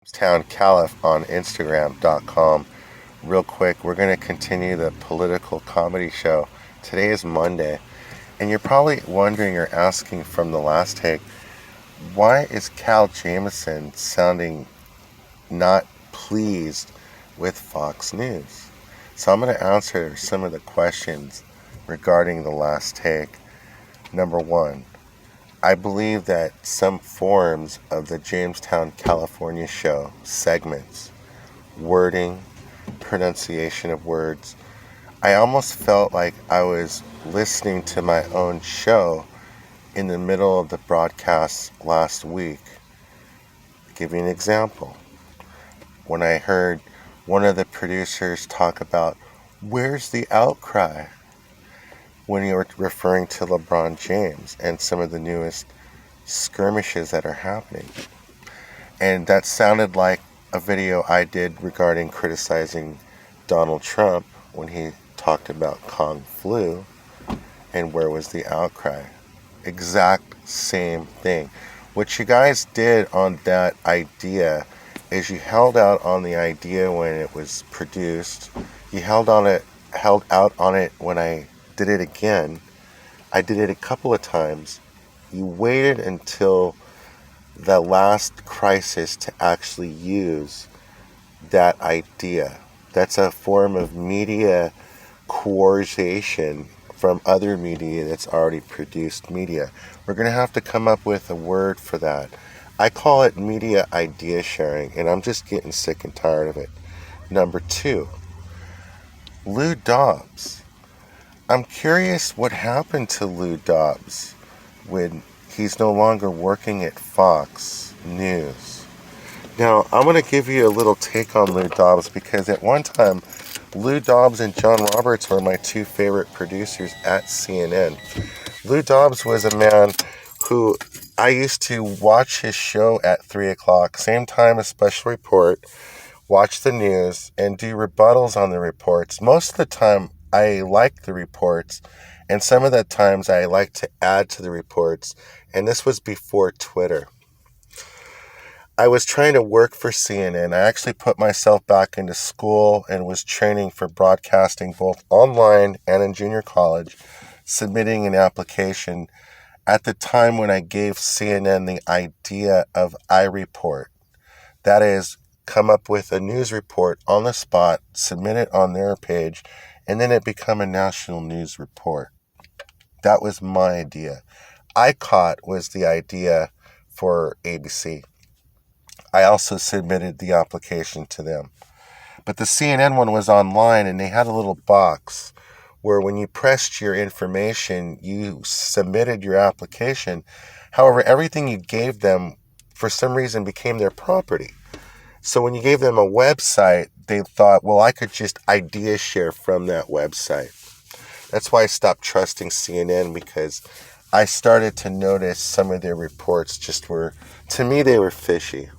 Jamestown Caliph on Instagram.com. Real quick, we're going to continue the political comedy show. Today is Monday, and you're probably wondering or asking from the last take, why is Cal Jameson sounding not pleased with Fox News? So I'm going to answer some of the questions regarding the last take. Number one, I believe that some forms of the Jamestown, California show, segments, wording, pronunciation of words, I almost felt like I was listening to my own show in the middle of the broadcast last week. I'll give you an example. When I heard one of the producers talk about, where's the outcry? When you were referring to LeBron James and some of the newest skirmishes that are happening. And that sounded like a video I did regarding criticizing Donald Trump when he talked about Kung Flu and where was the outcry. Exact same thing. What you guys did on that idea is you held out on the idea when it was produced. You held out on it when I did it again. I did it a couple of times. You waited until the last crisis to actually use that idea. That's a form of media coercion from other media that's already produced media. We're going to have to come up with a word for that. I call it media idea sharing, and I'm just getting sick and tired of it. Number two, Lou Dobbs. I'm curious what happened to Lou Dobbs when he's no longer working at Fox News. Now, I'm going to give you a little take on Lou Dobbs because at one time, Lou Dobbs and John Roberts were my two favorite producers at CNN. Lou Dobbs was a man who I used to watch his show at 3 o'clock, same time as Special Report, watch the news, and do rebuttals on the reports. Most of the time, I like the reports, and some of the times I like to add to the reports, and this was before Twitter. I was trying to work for CNN. I actually put myself back into school and was training for broadcasting both online and in junior college, submitting an application at the time when I gave CNN the idea of iReport. That is, come up with a news report on the spot, submit it on their page, and then it become a national news report. That was my idea. ICOT was the idea for ABC. I also submitted the application to them. But the CNN one was online, and they had a little box where when you pressed your information, you submitted your application. However, everything you gave them, for some reason, became their property. So when you gave them a website, they thought, well, I could just idea share from that website. That's why I stopped trusting CNN, because I started to notice some of their reports to me, they were fishy.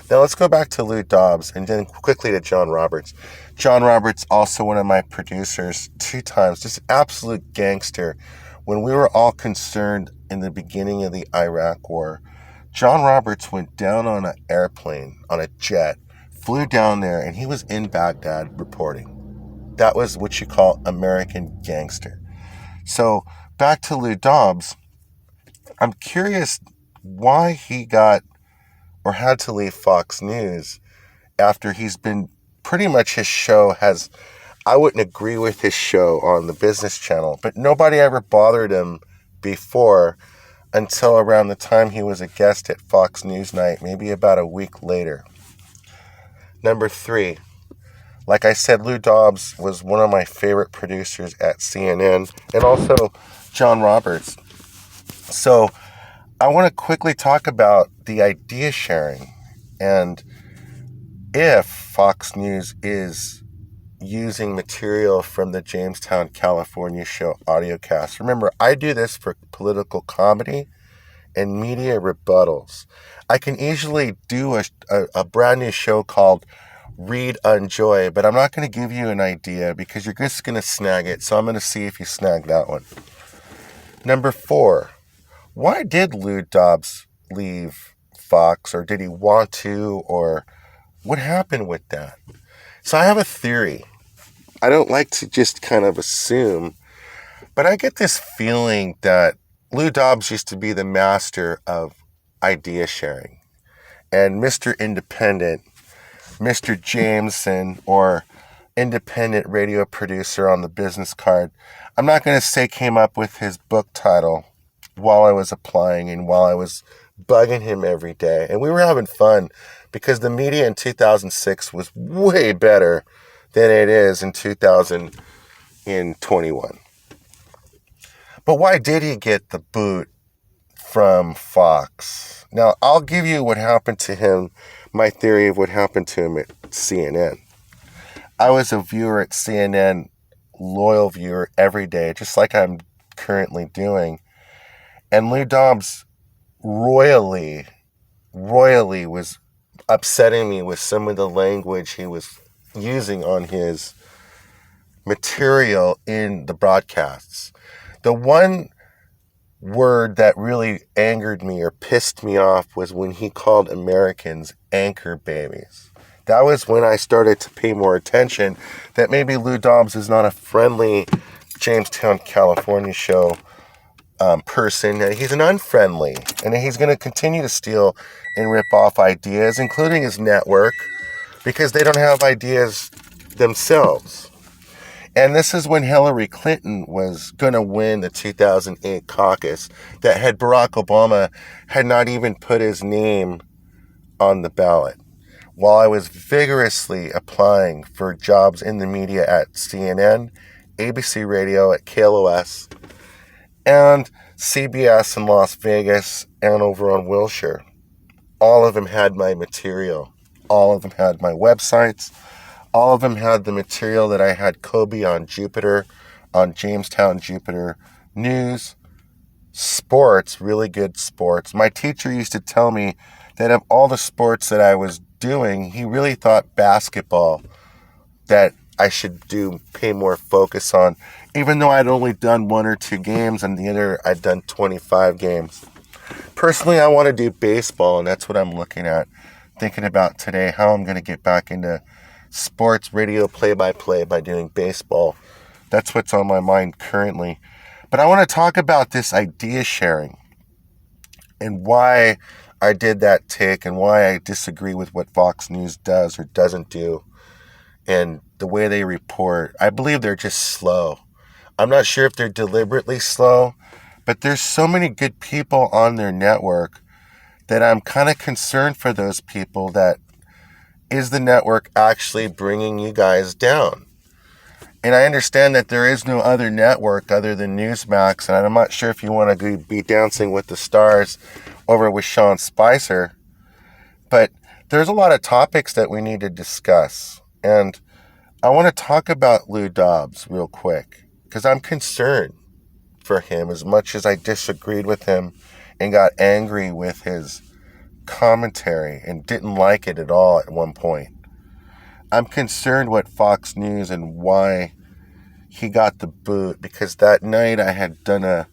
Now let's go back to Lou Dobbs and then quickly to John Roberts. John Roberts, also one of my producers, 2 times, just absolute gangster. When we were all concerned in the beginning of the Iraq War, John Roberts went down on an airplane, on a jet, flew down there, and he was in Baghdad reporting. That was what you call American gangster. So back to Lou Dobbs, I'm curious why he got or had to leave Fox News after he's been pretty much his show has, I wouldn't agree with his show on the Business Channel, but nobody ever bothered him before until around the time he was a guest at Fox News Night, maybe about a week later. Number 3, like I said, Lou Dobbs was one of my favorite producers at CNN, and also John Roberts. So I want to quickly talk about the idea sharing and if Fox News is using material from the Jamestown, California show Audiocast. Remember, I do this for political comedy and media rebuttals. I can easily do a brand new show called Read Unjoy, but I'm not going to give you an idea because you're just going to snag it. So I'm going to see if you snag that one. Number 4, why did Lou Dobbs leave Fox, or did he want to, or what happened with that? So I have a theory. I don't like to just kind of assume, but I get this feeling that Lou Dobbs used to be the master of idea sharing. And Mr. Independent, Mr. Jameson, or independent radio producer on the business card, I'm not going to say came up with his book title while I was applying and while I was bugging him every day. And we were having fun because the media in 2006 was way better than it is in 2021. But why did he get the boot from Fox? Now, I'll give you what happened to him, my theory of what happened to him at CNN. I was a viewer at CNN, loyal viewer every day, just like I'm currently doing. And Lou Dobbs royally was upsetting me with some of the language he was using on his material in the broadcasts. The one word that really angered me or pissed me off was when he called Americans anchor babies. That was when I started to pay more attention that maybe Lou Dobbs is not a friendly Jamestown, California show person. He's an unfriendly, and he's going to continue to steal and rip off ideas, including his network, because they don't have ideas themselves. And this is when Hillary Clinton was going to win the 2008 caucus that had Barack Obama had not even put his name on the ballot. While I was vigorously applying for jobs in the media at CNN, ABC Radio at KLOS, and CBS in Las Vegas and over on Wilshire. All of them had my material. All of them had my websites. All of them had the material that I had Kobe on Jupiter, on Jamestown Jupiter News, sports, really good sports. My teacher used to tell me that of all the sports that I was doing, he really thought basketball that I should pay more focus on, even though I'd only done 1 or 2 games and the other I'd done 25 games. Personally, I want to do baseball, and that's what I'm looking at, thinking about today, how I'm going to get back into sports radio play-by-play by doing baseball. That's what's on my mind currently. But I want to talk about this idea sharing and why I did that take and why I disagree with what Fox News does or doesn't do and the way they report. I believe they're just slow. I'm not sure if they're deliberately slow, but there's so many good people on their network that I'm kind of concerned for those people. That is the network actually bringing you guys down? And I understand that there is no other network other than Newsmax, and I'm not sure if you want to be Dancing with the Stars over with Sean Spicer, but there's a lot of topics that we need to discuss. And I want to talk about Lou Dobbs real quick, because I'm concerned for him as much as I disagreed with him and got angry with his commentary and didn't like it at all at one point. I'm concerned with Fox News and why he got the boot, because that night I had done a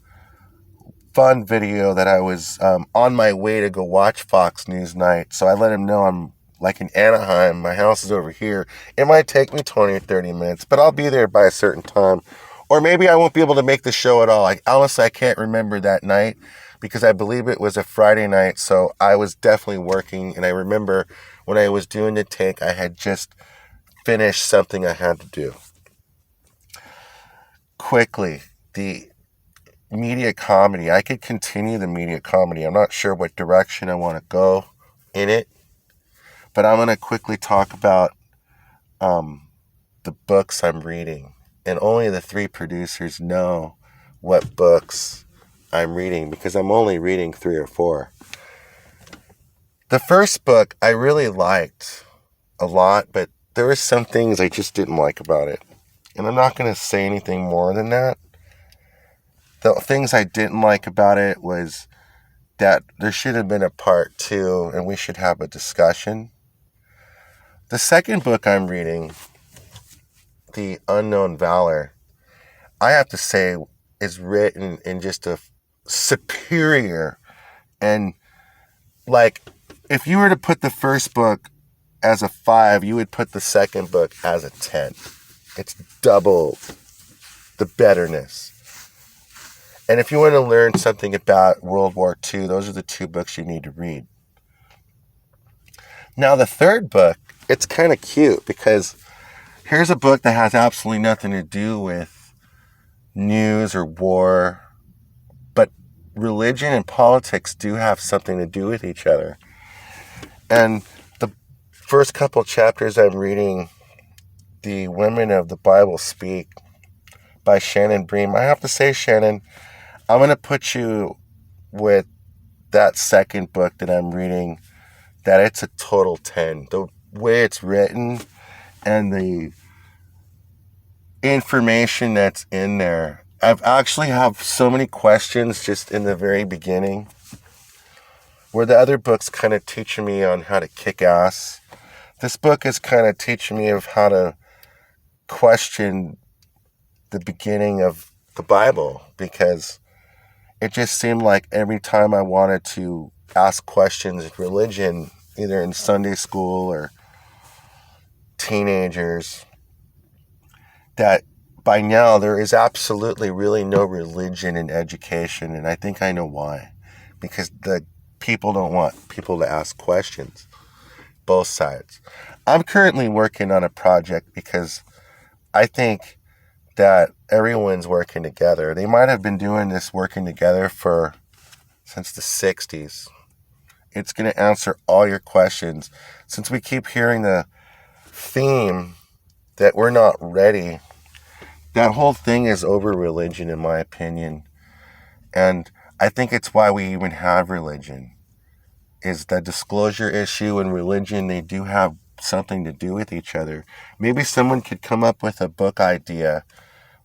fun video that I was on my way to go watch Fox News night. So I let him know I'm like in Anaheim. My house is over here. It might take me 20 or 30 minutes, but I'll be there by a certain time. Or maybe I won't be able to make the show at all. Honestly, I can't remember that night because I believe it was a Friday night. So I was definitely working. And I remember when I was doing the take, I had just finished something I had to do. Quickly, the media comedy. I could continue the media comedy. I'm not sure what direction I want to go in it, but I'm going to quickly talk about the books I'm reading. And only the 3 producers know what books I'm reading, because I'm only reading 3 or 4. The first book I really liked a lot, but there were some things I just didn't like about it. And I'm not going to say anything more than that. The things I didn't like about it was that there should have been a part 2 and we should have a discussion. The second book I'm reading, The Unknown Valor, I have to say is written in just a superior and like if you were to put the first book as a 5, you would put the second book as a 10. It's double the betterness. And if you want to learn something about World War II, those are the 2 books you need to read. Now, the third book, it's kind of cute because here's a book that has absolutely nothing to do with news or war, but religion and politics do have something to do with each other. And the first couple chapters I'm reading, The Women of the Bible Speak by Shannon Bream. I have to say, Shannon, I'm going to put you with that second book that I'm reading, that it's a total 10. The way it's written and the information that's in there. I've actually have so many questions just in the very beginning, where the other books kind of teaching me on how to kick ass. This book is kind of teaching me of how to question the beginning of the Bible, because it just seemed like every time I wanted to ask questions of religion, either in Sunday school or teenagers, that by now there is absolutely really no religion in education. And I think I know why. Because the people don't want people to ask questions. Both sides. I'm currently working on a project because I think that everyone's working together. They might have been doing this working together since the 60s. It's going to answer all your questions. Since we keep hearing the theme that we're not ready, that whole thing is over religion, in my opinion. And I think it's why we even have religion, is the disclosure issue and religion. They do have something to do with each other. Maybe someone could come up with a book idea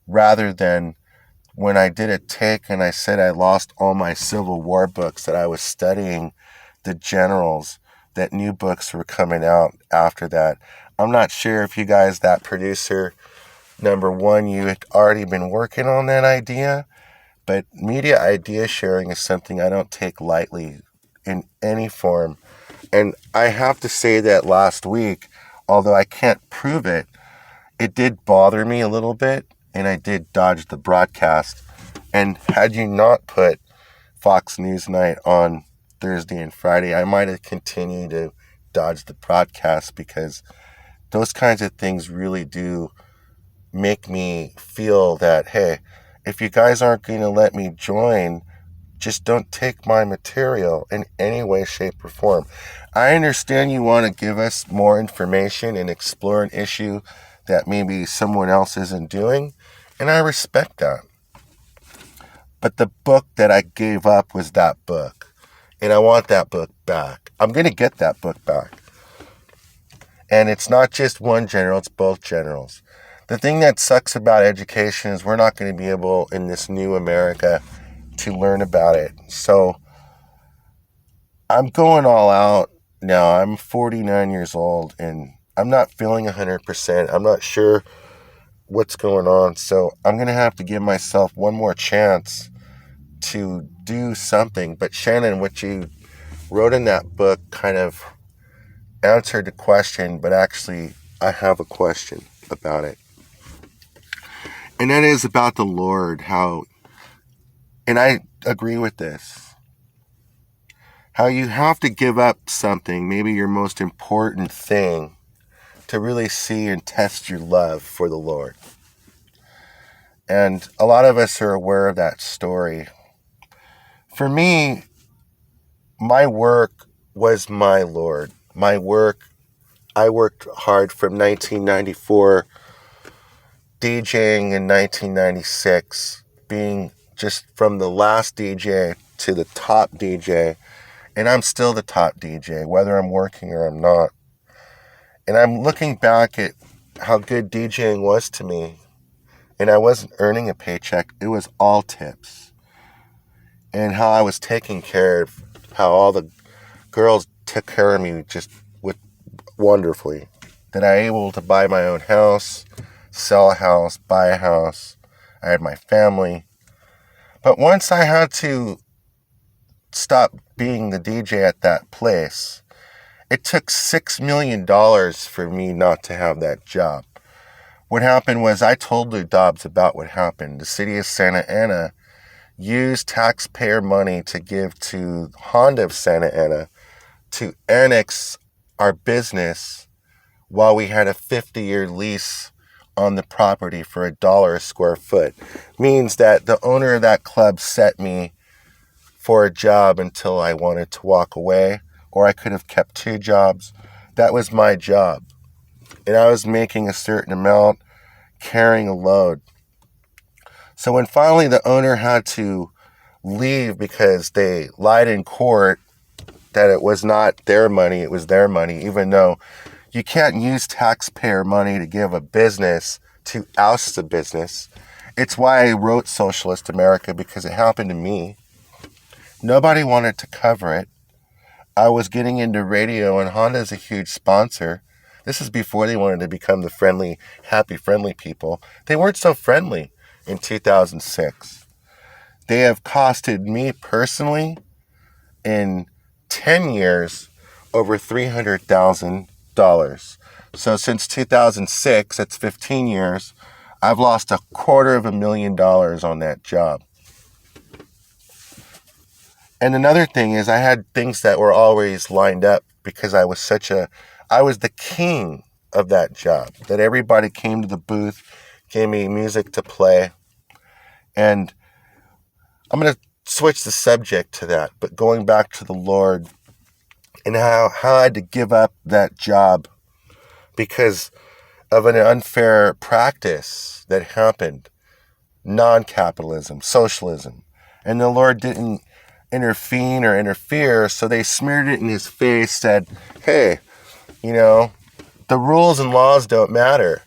rather than when I did a take and I said I lost all my Civil War books that I was studying, the generals, that new books were coming out after that. I'm not sure if you guys, that producer, number one, you had already been working on that idea, but media idea sharing is something I don't take lightly in any form. And I have to say that last week, although I can't prove it, it did bother me a little bit, and I did dodge the broadcast. And had you not put Fox News Night on Thursday and Friday, I might have continued to dodge the broadcast, because those kinds of things really do make me feel that, hey, if you guys aren't going to let me join, just don't take my material in any way, shape, or form. I understand you want to give us more information and explore an issue that maybe someone else isn't doing, and I respect that. But the book that I gave up was that book, and I want that book back. I'm going to get that book back. And it's not just one general, it's both generals. The thing that sucks about education is we're not going to be able, in this new America, to learn about it. So I'm going all out now. I'm 49 years old, and I'm not feeling 100%. I'm not sure what's going on. So I'm going to have to give myself one more chance to do something. But Shannon, what you wrote in that book kind of answered the question, but actually I have a question about it. And that is about the Lord, how, and I agree with this, how you have to give up something, maybe your most important thing, to really see and test your love for the Lord. And a lot of us are aware of that story. For me, my work was my Lord. My work, I worked hard from 1994, DJing in 1996, being just from the last DJ to the top DJ, and I'm still the top DJ, whether I'm working or I'm not. And I'm looking back at how good DJing was to me, and I wasn't earning a paycheck, it was all tips. And how I was taking care of, how all the girls took care of me just wonderfully. That I able to buy my own house, sell a house, buy a house. I had my family. But once I had to stop being the DJ at that place, It took $6 million for me not to have that job. What happened was I told Lou Dobbs about what happened. The city of Santa Ana used taxpayer money to give to Honda of Santa Ana to annex our business while we had a 50-year lease on the property for $1 a square foot. Means that the owner of that club set me for a job until I wanted to walk away, or I could have kept 2 jobs. That was my job. And I was making a certain amount, carrying a load. So when finally the owner had to leave because they lied in court that it was not their money, it was their money, even though you can't use taxpayer money to give a business to oust the business. It's why I wrote Socialist America, because it happened to me. Nobody wanted to cover it. I was getting into radio, and Honda is a huge sponsor. This is before they wanted to become the friendly, happy, friendly people. They weren't so friendly in 2006. They have costed me personally in 10 years over $300,000. So since 2006, that's 15 years, I've lost $250,000 on that job. And another thing is I had things that were always lined up because I was the king of that job, that everybody came to the booth, gave me music to play. And I'm going to switch the subject to that, but going back to the Lord and how I had to give up that job because of an unfair practice that happened, non-capitalism, socialism. And the Lord didn't intervene or interfere, so they smeared it in his face, said, hey, the rules and laws don't matter.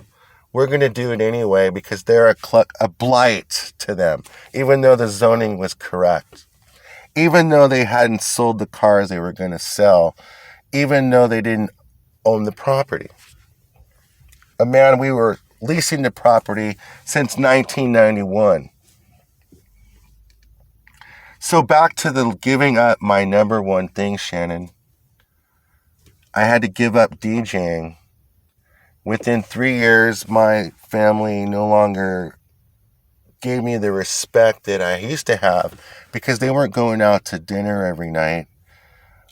We're going to do it anyway because they're a blight to them, even though the zoning was correct, even though they hadn't sold the cars they were going to sell, even though they didn't own the property. We were leasing the property since 1991. So back to the giving up my number one thing, Shannon. I had to give up DJing. Within 3 years, my family no longer gave me the respect that I used to have because they weren't going out to dinner every night.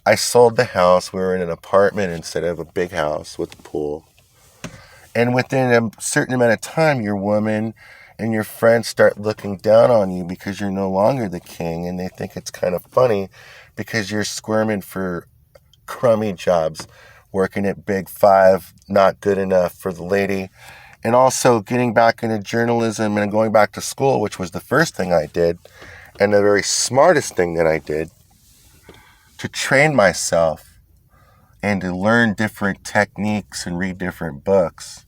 I sold the house. We were in an apartment instead of a big house with a pool. And within a certain amount of time, your woman and your friends start looking down on you because you're no longer the king, and they think it's kind of funny because you're squirming for crummy jobs, working at Big Five, not good enough for the lady, and also getting back into journalism and going back to school, which was the first thing I did, and the very smartest thing that I did, to train myself and to learn different techniques and read different books.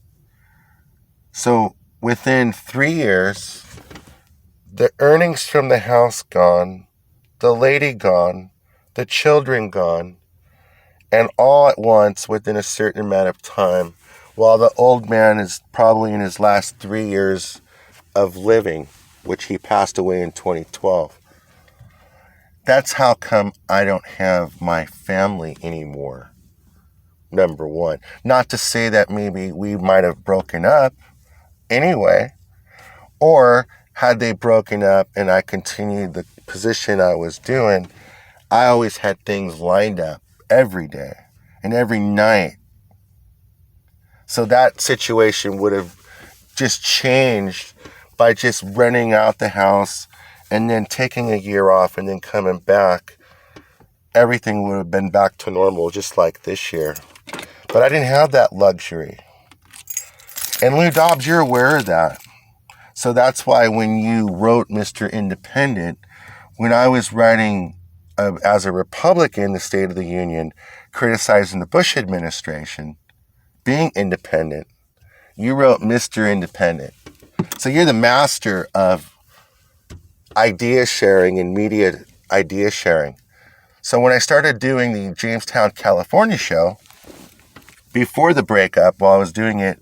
So within 3 years, the earnings from the house gone, the lady gone, the children gone, and all at once within a certain amount of time, while the old man is probably in his last 3 years of living, which he passed away in 2012. That's how come I don't have my family anymore, number one. Not to say that maybe we might have broken up anyway, or had they broken up and I continued the position I was doing, I always had things lined up every day and every night. So that situation would have just changed by just renting out the house and then taking a year off and then coming back. Everything would have been back to normal just like this year. But I didn't have that luxury. And Lou Dobbs, you're aware of that. So that's why when you wrote Mr. Independent, when I was writing as a Republican in the State of the Union, criticizing the Bush administration, being independent, you wrote Mr. Independent. So you're the master of idea sharing and media idea sharing. So when I started doing the Jamestown, California show, before the breakup, while I was doing it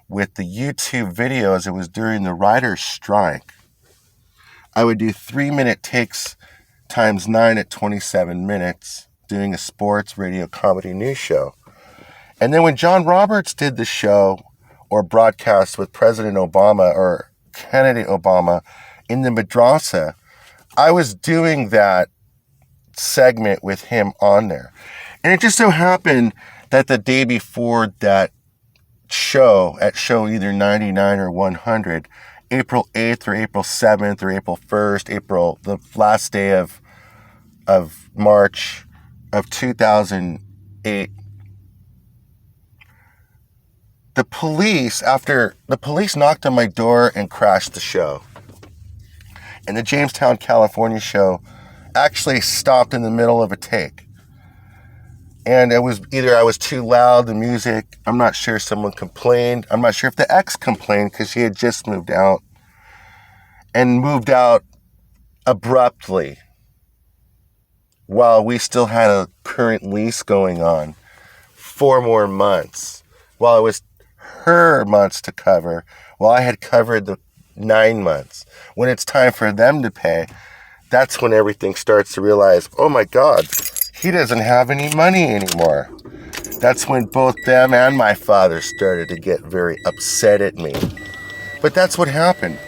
with the YouTube videos, it was during the writer's strike. I would do 3-minute takes times 9 at 27 minutes, doing a sports radio comedy news show. And then when John Roberts did the show or broadcast with President Obama or candidate Obama in the madrasa, I was doing that segment with him on there. And it just so happened that the day before that show, at show either 99 or 100, April 8th or April 7th or April 1st, the last day of March of 2008, the police knocked on my door and crashed the show. And the Jamestown, California show actually stopped in the middle of a take. And it was either I was too loud, the music, I'm not sure, someone complained. I'm not sure if the ex complained because she had just moved out. And moved out abruptly while we still had a current lease going on 4 more months. While it was her months to cover, while I had covered the 9 months. When it's time for them to pay, that's when everything starts to realize, oh my God, he doesn't have any money anymore. That's when both them and my father started to get very upset at me. But that's what happened.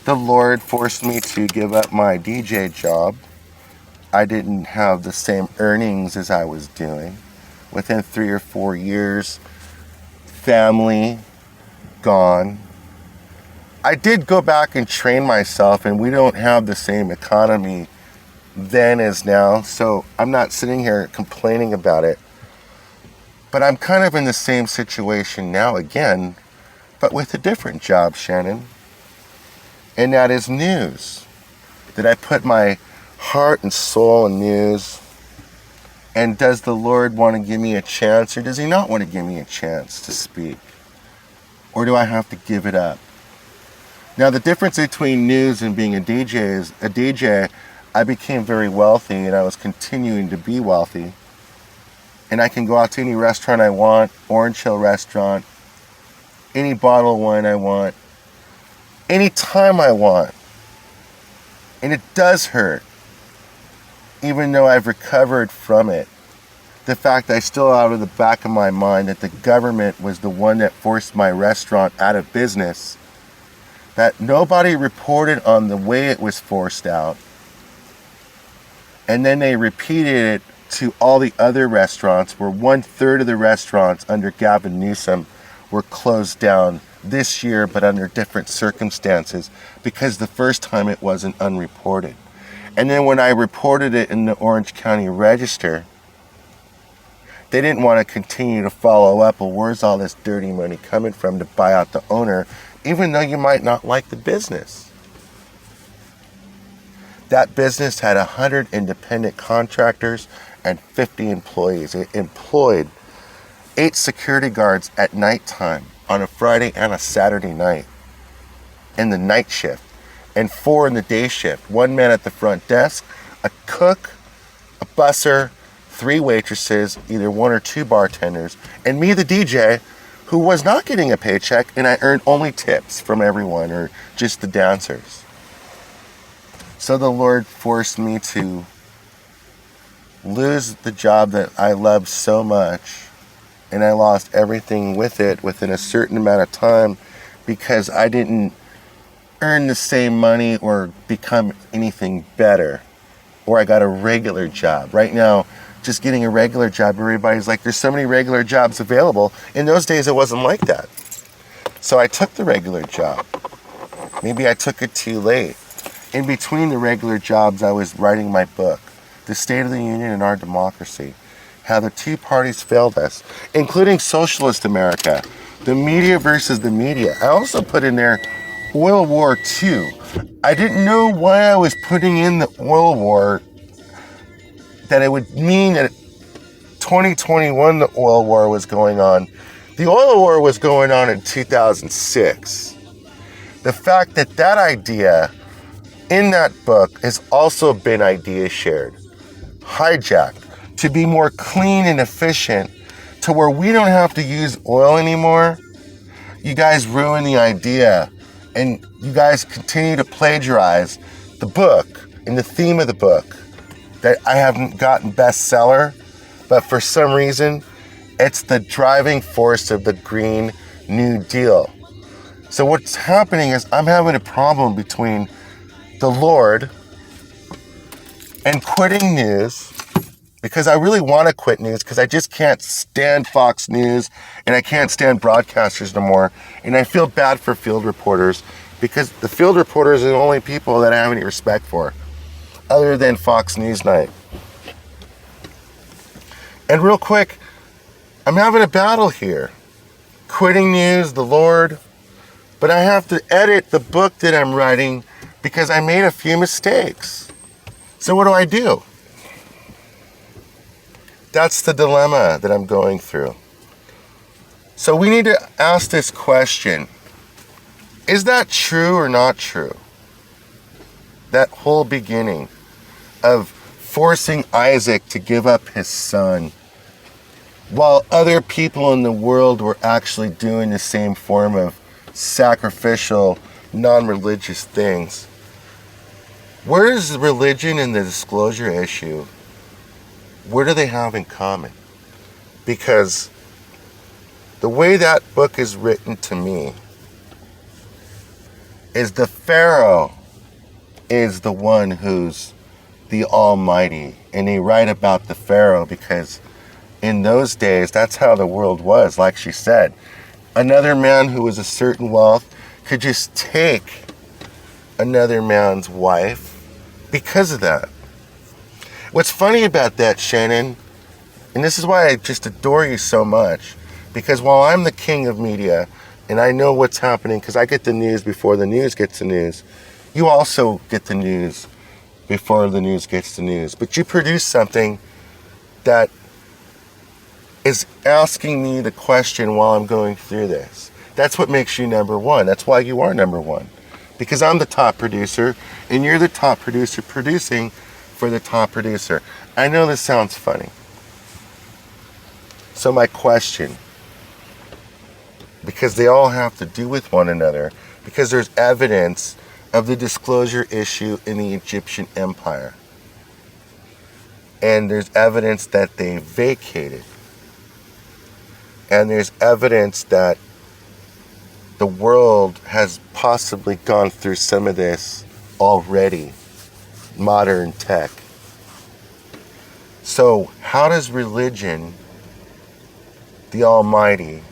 The Lord forced me to give up my DJ job. I didn't have the same earnings as I was doing. Within 3 or 4 years, family gone. I did go back and train myself, and we don't have the same economy then as now, so I'm not sitting here complaining about it. But I'm kind of in the same situation now again, but with a different job, Shannon. And that is news. That I put my heart and soul in news. And does the Lord want to give me a chance, or does he not want to give me a chance to speak? Or do I have to give it up? Now, the difference between news and being a DJ is a DJ, I became very wealthy and I was continuing to be wealthy. And I can go out to any restaurant I want, Orange Hill restaurant, any bottle of wine I want, any time I want. And it does hurt, even though I've recovered from it. The fact I still out of the back of my mind that the government was the one that forced my restaurant out of business, that nobody reported on the way it was forced out. And then they repeated it to all the other restaurants, where 1/3 of the restaurants under Gavin Newsom were closed down this year, but under different circumstances, because the first time it wasn't unreported. And then when I reported it in the Orange County Register, they didn't want to continue to follow up, well, where's all this dirty money coming from to buy out the owner, even though you might not like the business. That business had 100 independent contractors and 50 employees. It employed 8 security guards at nighttime on a Friday and a Saturday night in the night shift, and 4 in the day shift. 1 man at the front desk, a cook, a busser, 3 waitresses, either 1 or 2 bartenders, and me, the DJ, who was not getting a paycheck, and I earned only tips from everyone, or just the dancers. So the Lord forced me to lose the job that I loved so much, and I lost everything with it within a certain amount of time, because I didn't earn the same money or become anything better, or I got a regular job. Right now, just getting a regular job, everybody's like, there's so many regular jobs available. In those days, it wasn't like that. So I took the regular job. Maybe I took it too late. In between the regular jobs, I was writing my book, The State of the Union and Our Democracy, How the Two Parties Failed Us, including Socialist America, the media versus the media. I also put in there Oil War II. I didn't know why I was putting in the oil war, that it would mean that 2021 the oil war was going on. The oil war was going on in 2006. The fact that that idea in that book has also been idea shared, hijacked, to be more clean and efficient, to where we don't have to use oil anymore. You guys ruin the idea, and you guys continue to plagiarize the book and the theme of the book. that I haven't gotten bestseller, but for some reason, it's the driving force of the Green New Deal. So what's happening is I'm having a problem between the Lord and quitting news, because I really want to quit news because I just can't stand Fox News and I can't stand broadcasters no more. And I feel bad for field reporters because the field reporters are the only people that I have any respect for other than Fox News Night. And real quick, I'm having a battle here. Quitting news, the Lord, but I have to edit the book that I'm writing because I made a few mistakes. So what do? That's the dilemma that I'm going through. So we need to ask this question. Is that true or not true? That whole beginning of forcing Isaac to give up his son while other people in the world were actually doing the same form of sacrificial, non-religious things. Where is the religion and the disclosure issue? What do they have in common? Because the way that book is written to me is the Pharaoh is the one who's the Almighty. And they write about the Pharaoh because in those days, that's how the world was, like she said. Another man who was a certain wealth could just take another man's wife because of that. What's funny about that, Shannon, and this is why I just adore you so much, because while I'm the king of media and I know what's happening because I get the news before the news gets the news, you also get the news before the news gets the news. But you produce something that is asking me the question while I'm going through this. That's what makes you number one. That's why you are number one. Because I'm the top producer and you're the top producer producing for the top producer. I know this sounds funny. So my question, because they all have to do with one another, because there's evidence of the disclosure issue in the Egyptian Empire. And there's evidence that they vacated. And there's evidence that the world has possibly gone through some of this already, modern tech. So how does religion, the Almighty,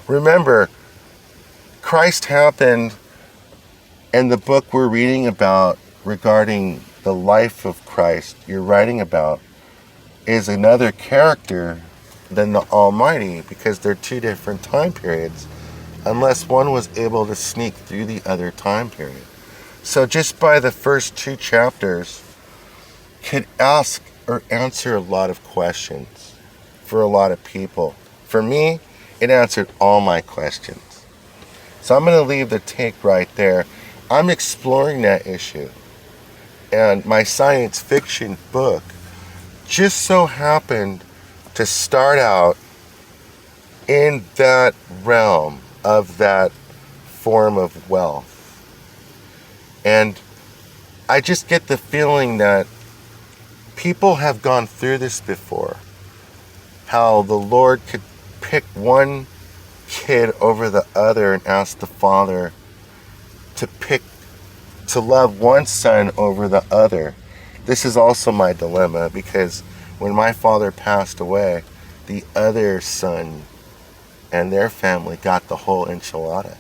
remember, Christ happened, and the book we're reading about regarding the life of Christ, you're writing about, is another character than the Almighty, because they're two different time periods, unless one was able to sneak through the other time period. So just by the first two chapters could ask or answer a lot of questions for a lot of people. For me, it answered all my questions. So I'm going to leave the take right there. I'm exploring that issue. And my science fiction book just so happened to start out in that realm of that form of wealth. And I just get the feeling that people have gone through this before. How the Lord could pick one kid over the other and ask the Father to love one son over the other. This is also my dilemma, because when my father passed away, the other son and their family got the whole enchilada.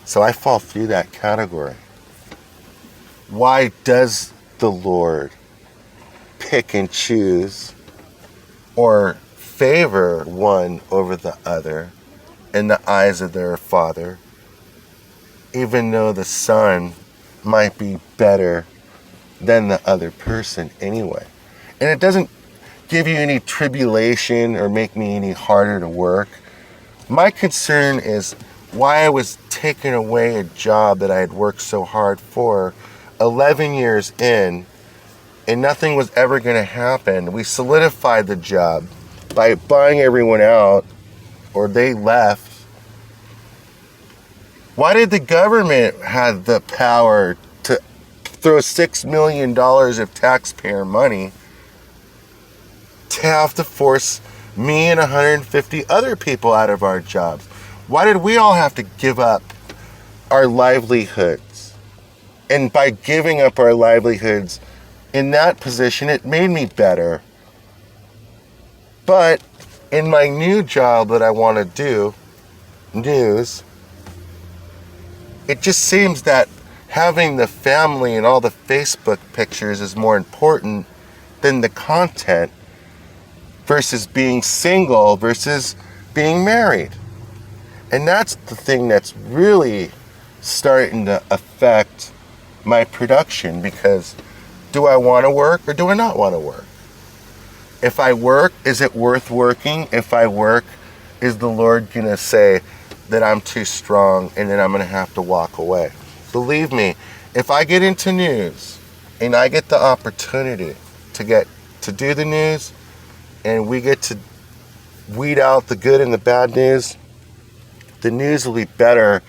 So I fall through that category. Why does the Lord pick and choose or favor one over the other in the eyes of their Father, even though the son might be better than the other person anyway? And it doesn't give you any tribulation or make me any harder to work. My concern is why I was taking away a job that I had worked so hard for 11 years in, and nothing was ever going to happen. We solidified the job by buying everyone out, or they left. Why did the government have the power to throw $6 million of taxpayer money to have to force me and 150 other people out of our jobs? Why did we all have to give up our livelihoods? And by giving up our livelihoods in that position, it made me better. But in my new job that I want to do, news, it just seems that having the family and all the Facebook pictures is more important than the content versus being single versus being married. And that's the thing that's really starting to affect my production, because do I want to work or do I not want to work? If I work, is it worth working? If I work, is the Lord going to say that I'm too strong and then I'm going to have to walk away? Believe me, if I get into news and I get the opportunity to do the news, and we get to weed out the good and the bad news, the news will be better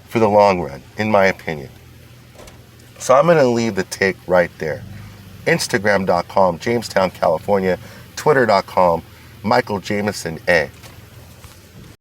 for the long run, in my opinion. So I'm going to leave the take right there. Instagram.com, Jamestown, California. Twitter.com, Michael Jameson A.